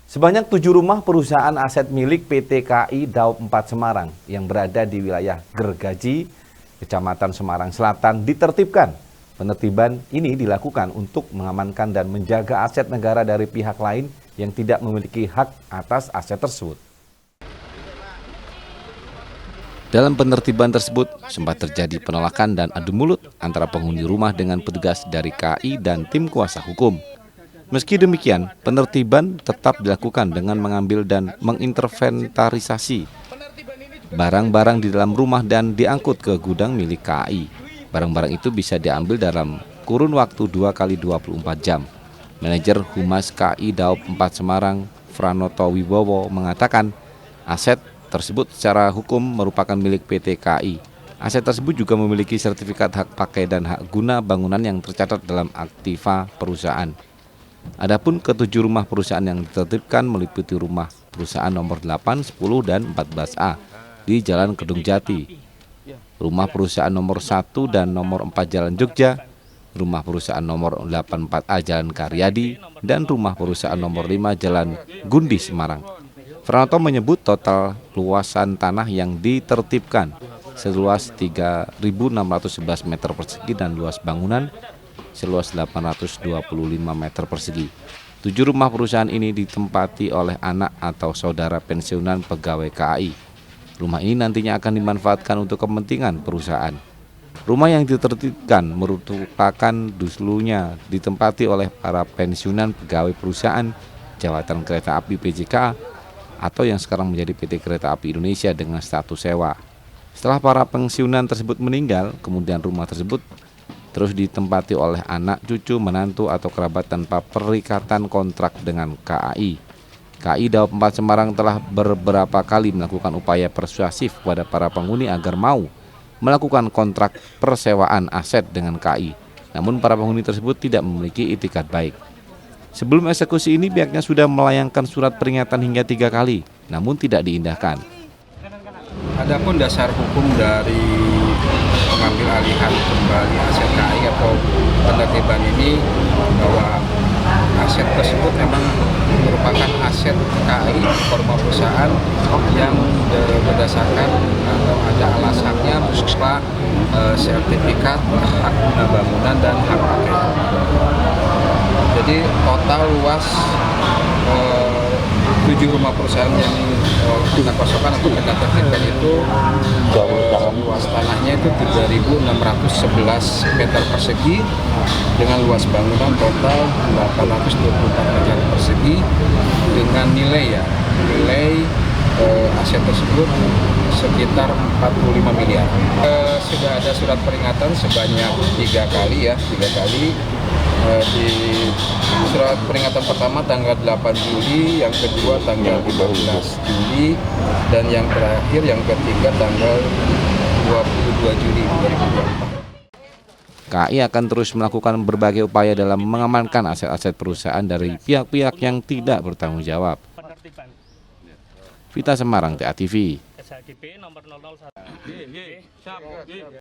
Sebanyak 7 rumah perusahaan aset milik PT KAI Daop 4 Semarang yang berada di wilayah Gergaji, Kecamatan Semarang Selatan ditertibkan. Penertiban ini dilakukan untuk mengamankan dan menjaga aset negara dari pihak lain yang tidak memiliki hak atas aset tersebut. Dalam penertiban tersebut, sempat terjadi penolakan dan adu mulut antara penghuni rumah dengan petugas dari KAI dan tim kuasa hukum. Meski demikian, penertiban tetap dilakukan dengan mengambil dan menginventarisasi barang-barang di dalam rumah dan diangkut ke gudang milik KAI. Barang-barang itu bisa diambil dalam kurun waktu 2 kali 24 jam. Manajer Humas KAI Daop 4 Semarang, Franoto Wibowo, mengatakan aset tersebut secara hukum merupakan milik PT KAI. Aset tersebut juga memiliki sertifikat hak pakai dan hak guna bangunan yang tercatat dalam aktiva perusahaan. Adapun ketujuh rumah perusahaan yang ditertibkan meliputi rumah perusahaan nomor 8, 10, dan 14A di Jalan Kedung Jati, rumah perusahaan nomor 1 dan nomor 4 Jalan Jogja, rumah perusahaan nomor 84A Jalan Karyadi, dan rumah perusahaan nomor 5 Jalan Gundi Semarang. Franoto menyebut total luasan tanah yang ditertibkan seluas 3.611 meter persegi dan luas bangunan seluas 825 meter persegi. 7 rumah perusahaan ini ditempati oleh anak atau saudara pensiunan pegawai KAI. Rumah ini nantinya akan dimanfaatkan untuk kepentingan perusahaan. Rumah yang ditertibkan merupakan dulunya ditempati oleh para pensiunan pegawai perusahaan Jawatan Kereta Api PJKA atau yang sekarang menjadi PT Kereta Api Indonesia dengan status sewa. Setelah para pensiunan tersebut meninggal, kemudian rumah tersebut terus ditempati oleh anak, cucu, menantu, atau kerabat tanpa perikatan kontrak dengan KAI. KAI Daop 4 Semarang telah beberapa kali melakukan upaya persuasif kepada para penghuni agar mau melakukan kontrak persewaan aset dengan KAI. Namun para penghuni tersebut tidak memiliki itikat baik. Sebelum eksekusi ini pihaknya sudah melayangkan surat peringatan hingga 3 kali, namun tidak diindahkan. Adapun dasar hukum dari pengambil alihan kembali aset KAI atau penertiban ini bahwa aset tersebut memang merupakan aset KAI formal perusahaan yang berdasarkan atau ada alasannya berupa sertifikat hak guna bangunan dan hak pakai. Jadi total luas 7 rumah perusahaan yang kita kosongkan atau kita tertibkan itu luas tanahnya itu 3.611 meter persegi dengan luas bangunan total 824 meter persegi dengan nilai aset tersebut sekitar 45 miliar. Sudah ada surat peringatan sebanyak 3 kali. Di surat peringatan pertama tanggal 8 Juli, yang kedua tanggal 15 Juli, dan yang terakhir yang ketiga tanggal 22 Juli 2024. KAI akan terus melakukan berbagai upaya dalam mengamankan aset-aset perusahaan dari pihak-pihak yang tidak bertanggung jawab. Vita Semarang, TA TV.